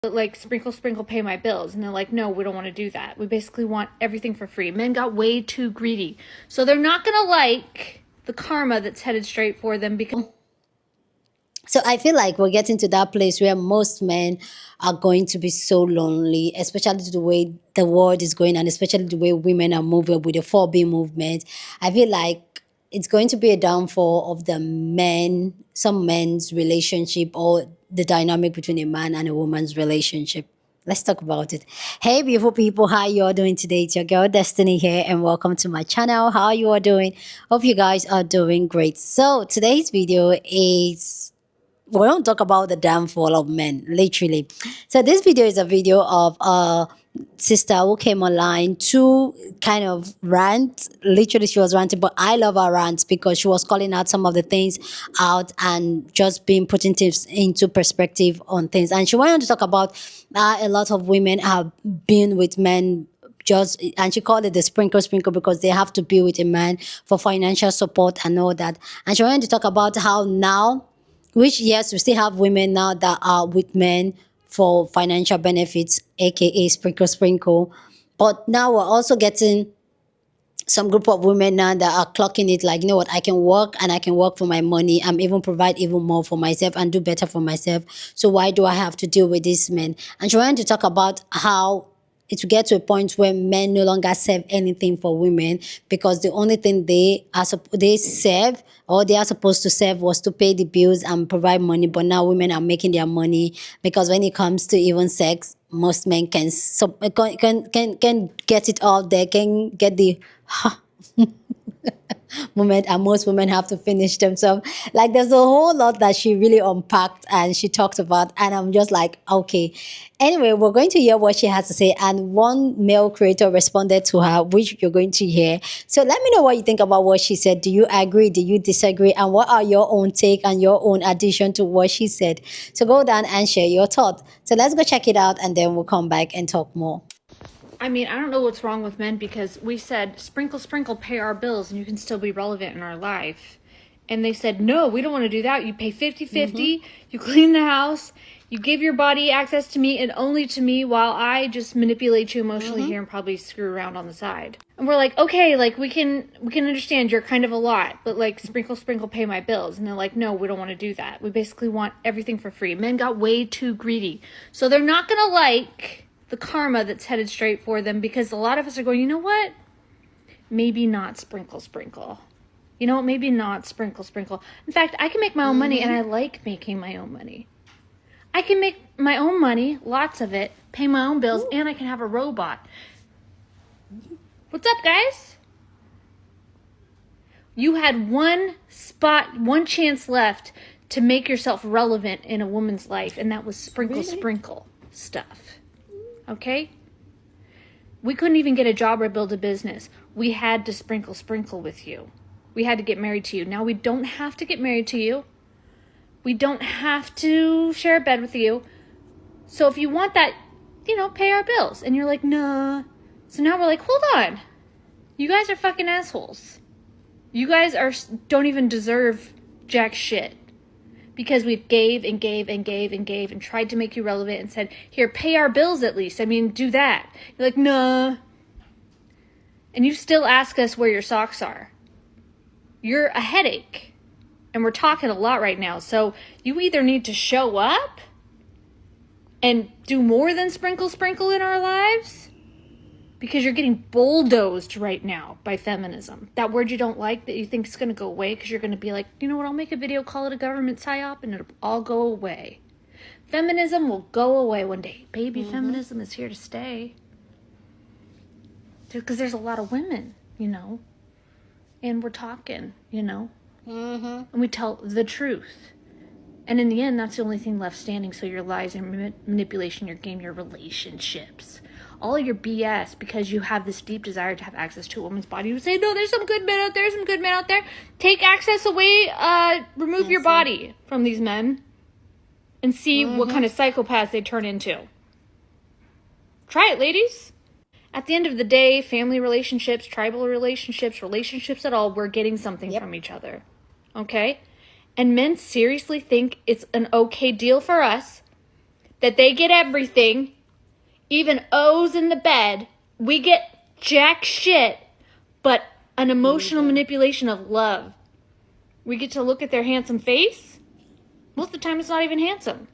like, sprinkle, sprinkle, pay my bills. And they're like, no, we don't want to do that. We basically want everything for free. Men got way too greedy. So they're not going to like the karma that's headed straight for them because... So I feel like we're getting to that place where most men are going to be so lonely, especially the way the world is going and especially the way women are moving with the 4B movement. I feel like it's going to be a downfall of the men, some men's relationship or the dynamic between a man and a woman's relationship. Let's talk about it. Hey, beautiful people, how you all doing today? It's your girl Destiny here, and welcome to my channel. How you all doing? Hope you guys are doing great. So today's video is we don't talk about the downfall of men, literally. So this video is a video of a sister who came online to kind of rant. Literally, she was ranting, but I love her rants because she was calling out some of the things out and just being putting things into perspective on things. And she wanted to talk about a lot of women have been with men just, and she called it the sprinkle because they have to be with a man for financial support and all that. And she wanted to talk about how now, which yes, we still have women now that are with men for financial benefits, aka sprinkle. But now we're also getting some group of women now that are clocking it like, you know what, I can work and I can work for my money. I'm even provide even more for myself and do better for myself. So why do I have to deal with these men? And she wanted to talk about how it will get to a point where men no longer serve anything for women because the only thing they serve or they are supposed to serve was to pay the bills and provide money. But now women are making their money because when it comes to even sex, most men can get it all. They can get the moment, and most women have to finish themselves. Like there's a whole lot that she really unpacked and she talked about, and I'm just like, okay. Anyway, we're going to hear what she has to say, and one male creator responded to her, which you're going to hear. So let me know what you think about what she said. Do you agree? Do you disagree? And what are your own take and your own addition to what she said? So go down and share your thoughts. So let's go check it out, and then we'll come back and talk more. I mean, I don't know what's wrong with men because we said, sprinkle, sprinkle, pay our bills and you can still be relevant in our life. And they said, no, we don't want to do that. You pay 50-50, you clean the house, you give your body access to me and only to me while I just manipulate you emotionally here and probably screw around on the side. And we're like, okay, like we can understand you're kind of a lot, but like sprinkle, sprinkle, pay my bills. And they're like, no, we don't want to do that. We basically want everything for free. Men got way too greedy. So they're not going to like the karma that's headed straight for them because a lot of us are going, you know what? Maybe not sprinkle, sprinkle. You know what? Maybe not sprinkle, sprinkle. In fact, I can make my own money and I like making my own money. I can make my own money, lots of it, pay my own bills, and I can have a robot. What's up, guys? You had one chance left to make yourself relevant in a woman's life, and that was sprinkle, sprinkle stuff. Okay? We couldn't even get a job or build a business. We had to sprinkle, sprinkle with you. We had to get married to you. Now we don't have to get married to you. We don't have to share a bed with you. So if you want that, you know, pay our bills. And you're like, nah. So now we're like, hold on. You guys are fucking assholes. You guys don't even deserve jack shit. Because we gave and gave and gave and gave and tried to make you relevant and said, here, pay our bills at least. I mean, do that. You're like, nah. And you still ask us where your socks are. You're a headache. And we're talking a lot right now. So you either need to show up and do more than sprinkle, sprinkle in our lives, because you're getting bulldozed right now by feminism. That word you don't like that you think is going to go away because you're going to be like, you know what, I'll make a video, call it a government psyop, and it'll all go away. Feminism will go away one day. Baby, feminism is here to stay. Because there's a lot of women, you know, and we're talking, you know. And we tell the truth. And in the end, that's the only thing left standing. So your lies, your manipulation, your game, your relationships, all of your BS, because you have this deep desire to have access to a woman's body. You say, no, there's some good men out there, some good men out there. Take access away, remove your body from these men and see what kind of psychopaths they turn into. Try it, ladies. At the end of the day, family relationships, tribal relationships, relationships at all, we're getting something from each other. Okay? And men seriously think it's an okay deal for us that they get everything, even O's in the bed. We get jack shit, but an emotional manipulation of love. We get to look at their handsome face. Most of the time, it's not even handsome.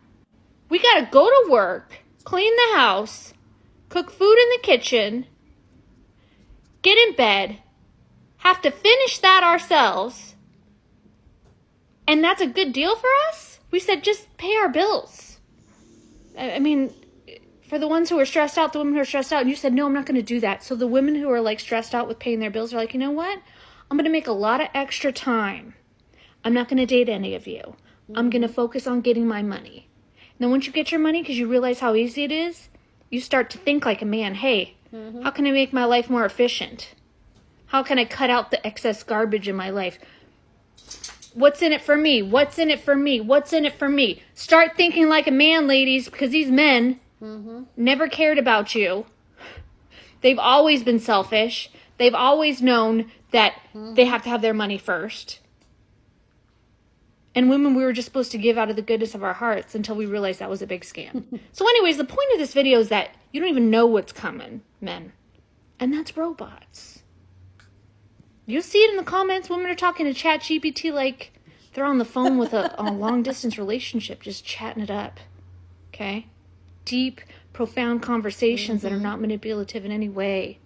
We gotta go to work, clean the house, cook food in the kitchen, get in bed, have to finish that ourselves, and that's a good deal for us? We said just pay our bills. I mean, for the ones who are stressed out, the women who are stressed out, and you said, no, I'm not going to do that. So the women who are like stressed out with paying their bills are like, you know what? I'm going to make a lot of extra time. I'm not going to date any of you. I'm going to focus on getting my money. And then once you get your money, because you realize how easy it is, you start to think like a man. Hey, how can I make my life more efficient? How can I cut out the excess garbage in my life? What's in it for me? What's in it for me? What's in it for me? Start thinking like a man, ladies, because these men never cared about you. They've always been selfish. They've always known that they have to have their money first. And women, we were just supposed to give out of the goodness of our hearts until we realized that was a big scam. So anyways, the point of this video is that you don't even know what's coming, men. And that's robots. You'll see it in the comments. Women are talking to ChatGPT like they're on the phone with a long-distance relationship, just chatting it up. Okay? Deep, profound conversations that are not manipulative in any way.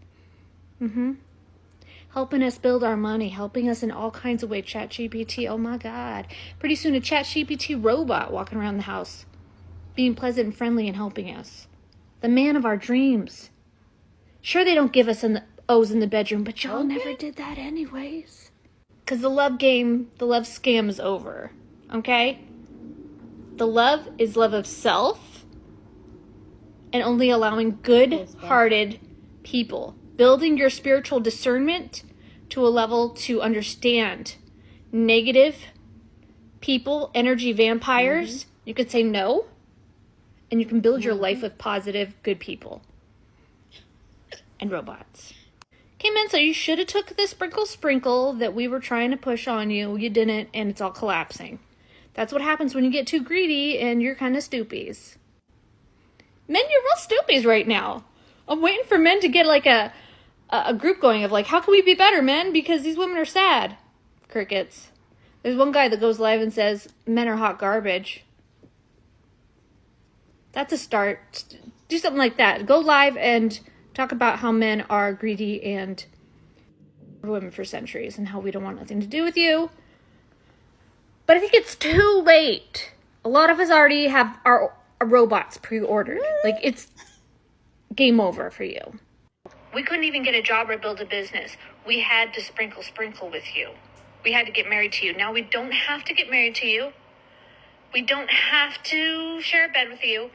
Helping us build our money, helping us in all kinds of ways. ChatGPT, oh my God. Pretty soon a ChatGPT robot walking around the house, being pleasant and friendly and helping us. The man of our dreams. Sure, they don't give us O's in the bedroom, but y'all never did that anyways. Because the love game, the love scam is over. Okay? The love is love of self and only allowing good-hearted people. Building your spiritual discernment to a level to understand negative people, energy vampires. You could say no, and you can build your life with positive, good people and robots. Okay, men, so you should have took the sprinkle that we were trying to push on you. You didn't, and it's all collapsing. That's what happens when you get too greedy and you're kind of stoopies. Men, you're real stoopies right now. I'm waiting for men to get like a group going of like, how can we be better, men? Because these women are sad. Crickets. There's one guy that goes live and says, men are hot garbage. That's a start. Do something like that. Go live and talk about how men are greedy and women for centuries and how we don't want nothing to do with you. But I think it's too late. A lot of us already have our robots pre-ordered. Like, it's game over for you. We couldn't even get a job or build a business. We had to sprinkle with you. We had to get married to you. Now we don't have to get married to you. We don't have to share a bed with you.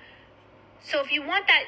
So if you want that,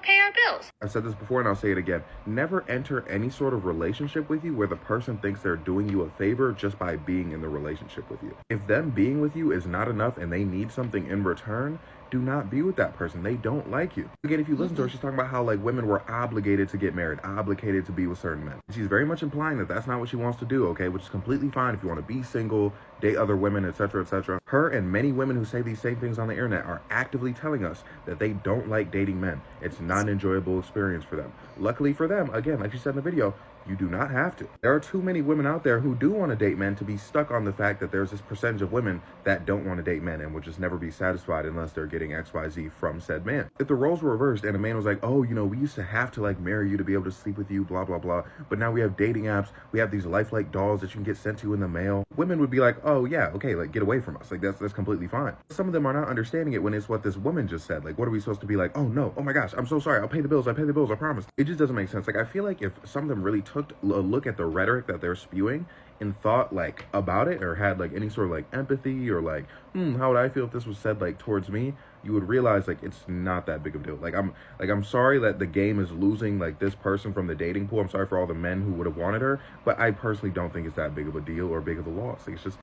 pay our bills. I've said this before and I'll say it again. Never enter any sort of relationship with you where the person thinks they're doing you a favor just by being in the relationship with you. If them being with you is not enough and they need something in return, do not be with that person. They don't like you. Again, if you listen to her, she's talking about how like women were obligated to get married, obligated to be with certain men. She's very much implying that that's not what she wants to do, okay? Which is completely fine if you want to be single, date other women, etc., etc. Her and many women who say these same things on the internet are actively telling us that they don't like dating men. It's not an enjoyable experience for them. Luckily for them, again, like she said in the video, you do not have to. There are too many women out there who do want to date men to be stuck on the fact that there's this percentage of women that don't want to date men and will just never be satisfied unless they're getting XYZ from said man. If the roles were reversed and a man was like, oh, we used to have to like marry you to be able to sleep with you, blah, blah, blah. But now we have dating apps. We have these lifelike dolls that you can get sent to in the mail. Women would be like, oh yeah, okay, like get away from us. Like that's completely fine. Some of them are not understanding it when it's what this woman just said. Like, what are we supposed to be like? Oh no, oh my gosh, I'm so sorry. I'll pay the bills. I promise. It just doesn't make sense. Like, I feel like if some of them really took a look at the rhetoric that they're spewing and thought like about it or had like any sort of like empathy or like, how would I feel if this was said like towards me, you would realize like it's not that big of a deal. I'm sorry that the game is losing like this person from the dating pool. I'm sorry for all the men who would have wanted her, but I personally don't think it's that big of a deal or big of a loss. Like, it's just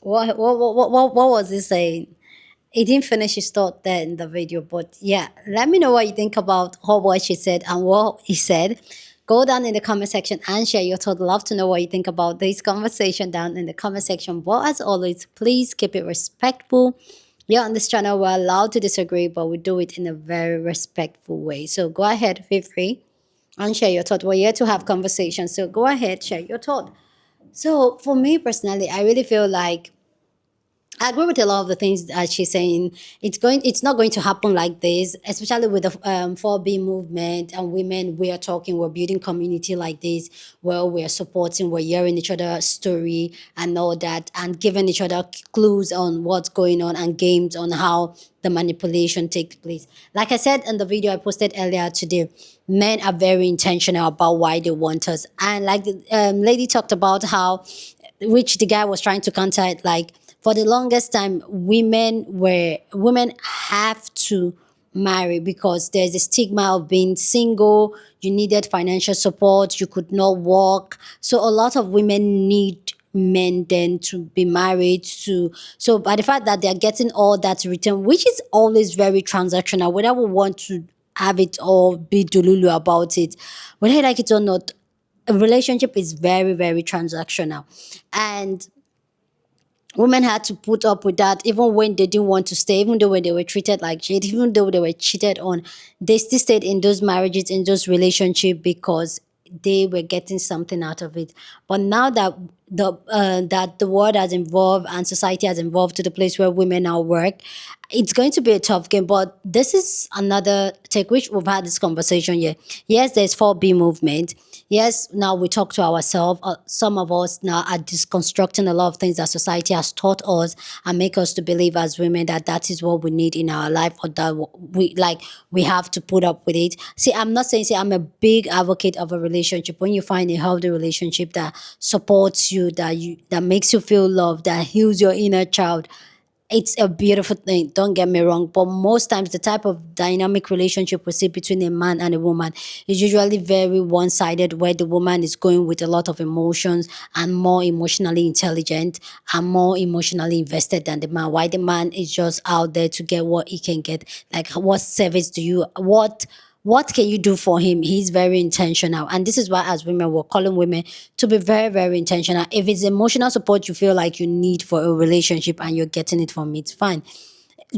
What was he saying? He didn't finish his thought there in the video, but yeah, let me know what you think about what she said and what he said. Go down in the comment section and share your thoughts. Love to know what you think about this conversation down in the comment section. But as always, please keep it respectful. Yeah, on this channel, we're allowed to disagree, but we do it in a very respectful way. So go ahead, feel free and share your thought. We're here to have conversations. So go ahead, share your thought. So for me personally, I really feel like I agree with a lot of the things that she's saying. It's not going to happen like this, especially with the 4B movement and women. We are talking, we're building community like this, where we're supporting, we're hearing each other's story and all that, and giving each other clues on what's going on and games on how the manipulation takes place. Like I said in the video I posted earlier today, men are very intentional about why they want us, and like the lady talked about how, which the guy was trying to counter it, like for the longest time women have to marry because there's a stigma of being single. You needed financial support, you could not work, so a lot of women need men then to be married to. So by the fact that they're getting all that return, which is always very transactional, whether we want to have it or be delulu about it, whether you like it or not, a relationship is very, very transactional. And women had to put up with that even when they didn't want to stay, even though when they were treated like shit, even though they were cheated on, they still stayed in those marriages, in those relationships, because they were getting something out of it. But now that the world has evolved and society has evolved to the place where women now work, it's going to be a tough game. But this is another take, which we've had this conversation here. Yes, there's 4B movement. Yes, now we talk to ourselves. Some of us now are disconstructing a lot of things that society has taught us and make us to believe as women that that is what we need in our life, or that we have to put up with it. See, I'm not saying, see, I'm a big advocate of a relationship. When you find a healthy relationship that supports you, that makes you feel loved, that heals your inner child, it's a beautiful thing, don't get me wrong. But most times the type of dynamic relationship we see between a man and a woman is usually very one-sided, where the woman is going with a lot of emotions and more emotionally intelligent and more emotionally invested than the man, while the man is just out there to get what he can get. Like, what service do you, what can you do for him? He's very intentional. And this is why, as women, we're calling women to be very, very intentional. If it's emotional support you feel like you need for a relationship and you're getting it from me, it's fine.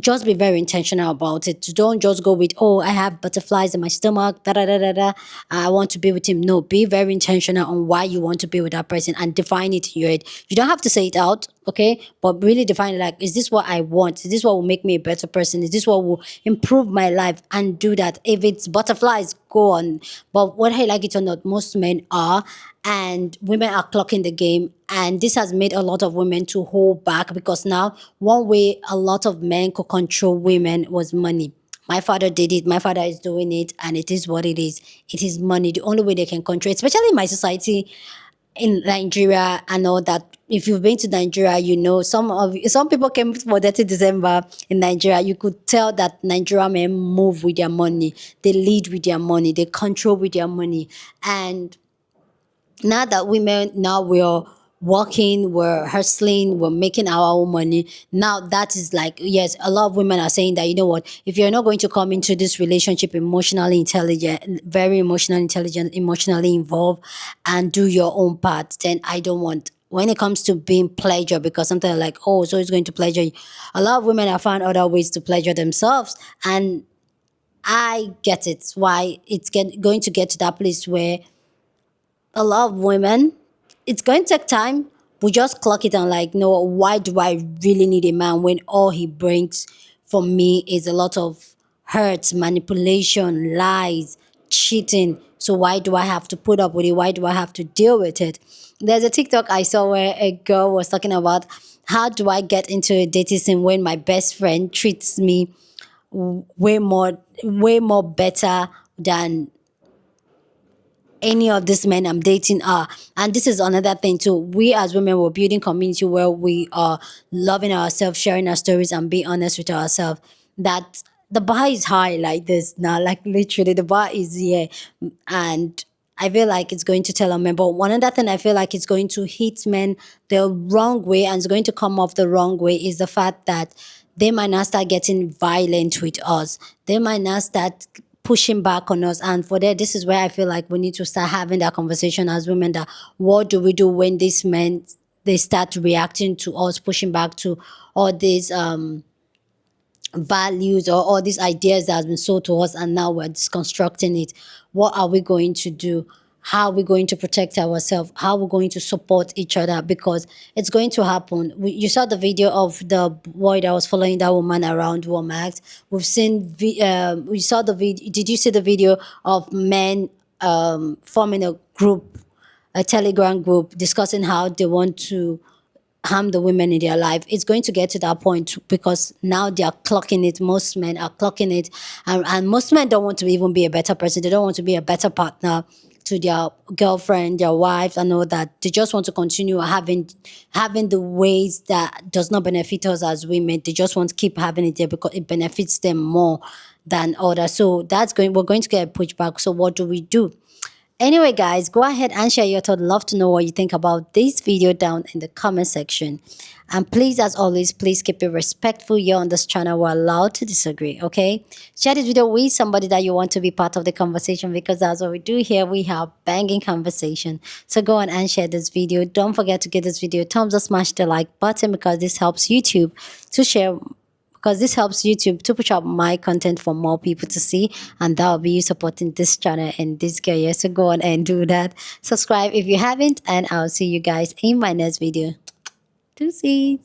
Just be very intentional about it. Don't just go with, oh, I have butterflies in my stomach, da da da da da, I want to be with him. No, be very intentional on why you want to be with that person and define it in your head. You don't have to say it out, okay? But really define it, like, is this what I want? Is this what will make me a better person? Is this what will improve my life? And do that. If it's butterflies, go on. But whether you like it or not, most men are, and women are clocking the game, and this has made a lot of women to hold back, because now one way a lot of men could control women was money. My father did it, my father is doing it, and it is what it is. It is money, the only way they can control it, especially in my society in Nigeria and all that. If you've been to Nigeria, you know some people came for 30 December in Nigeria. You could tell that Nigerian men move with their money, they lead with their money, they control with their money. And now that women, now we're working, we're hustling, we're making our own money. Now that is like, yes, a lot of women are saying that, you know what, if you're not going to come into this relationship emotionally intelligent, very emotionally intelligent, emotionally involved, and do your own part, then I don't want. When it comes to being pleasure, because something like, oh, so it's going to pleasure you. A lot of women have found other ways to pleasure themselves, and I get it. Why it's going to get to that place where a lot of women, it's going to take time. We just clock it and like, no, why do I really need a man when all he brings for me is a lot of hurt, manipulation, lies, cheating? So why do I have to put up with it? Why do I have to deal with it? There's a TikTok I saw where a girl was talking about, how do I get into a dating scene when my best friend treats me way more better than any of these men I'm dating are. And this is another thing too. We as women, we're building community where we are loving ourselves, sharing our stories, and being honest with ourselves. That the bar is high like this now, like literally the bar is here. And I feel like it's going to tell a man. But one other thing I feel like it's going to hit men the wrong way, and it's going to come off the wrong way, is the fact that they might not start getting violent with us. They might not start pushing back on us. And for that, this is where I feel like we need to start having that conversation as women, that what do we do when these men, they start reacting to us, pushing back to all these values or all these ideas that has been sold to us, and now we're disconstructing it. What are we going to do? How are we going to protect ourselves? How are we going to support each other? Because it's going to happen. You saw the video of the boy that was following that woman around Walmart. We've seen we saw the video. Did you see the video of men forming a group, a telegram group, discussing how they want to harm the women in their life? It's going to get to that point because now they are clocking it. Most men are clocking it, and most men don't want to even be a better person. They don't want to be a better partner to their girlfriend, their wife, and all that. They just want to continue having the ways that does not benefit us as women. They just want to keep having it there because it benefits them more than others. So we're going to get a pushback. So what do we do? Anyway, guys, go ahead and share your thought. Love to know what you think about this video down in the comment section. And please, as always, please keep it respectful. Here on this channel, we're allowed to disagree, okay? Share this video with somebody that you want to be part of the conversation, because that's what we do here. We have banging conversation. So go on and share this video. Don't forget to give this video a thumbs up, smash the like button, because this helps YouTube to share, because this helps YouTube to push out my content for more people to see, and that will be you supporting this channel and this career. So go on and do that. Subscribe if you haven't, and I'll see you guys in my next video. Deuces.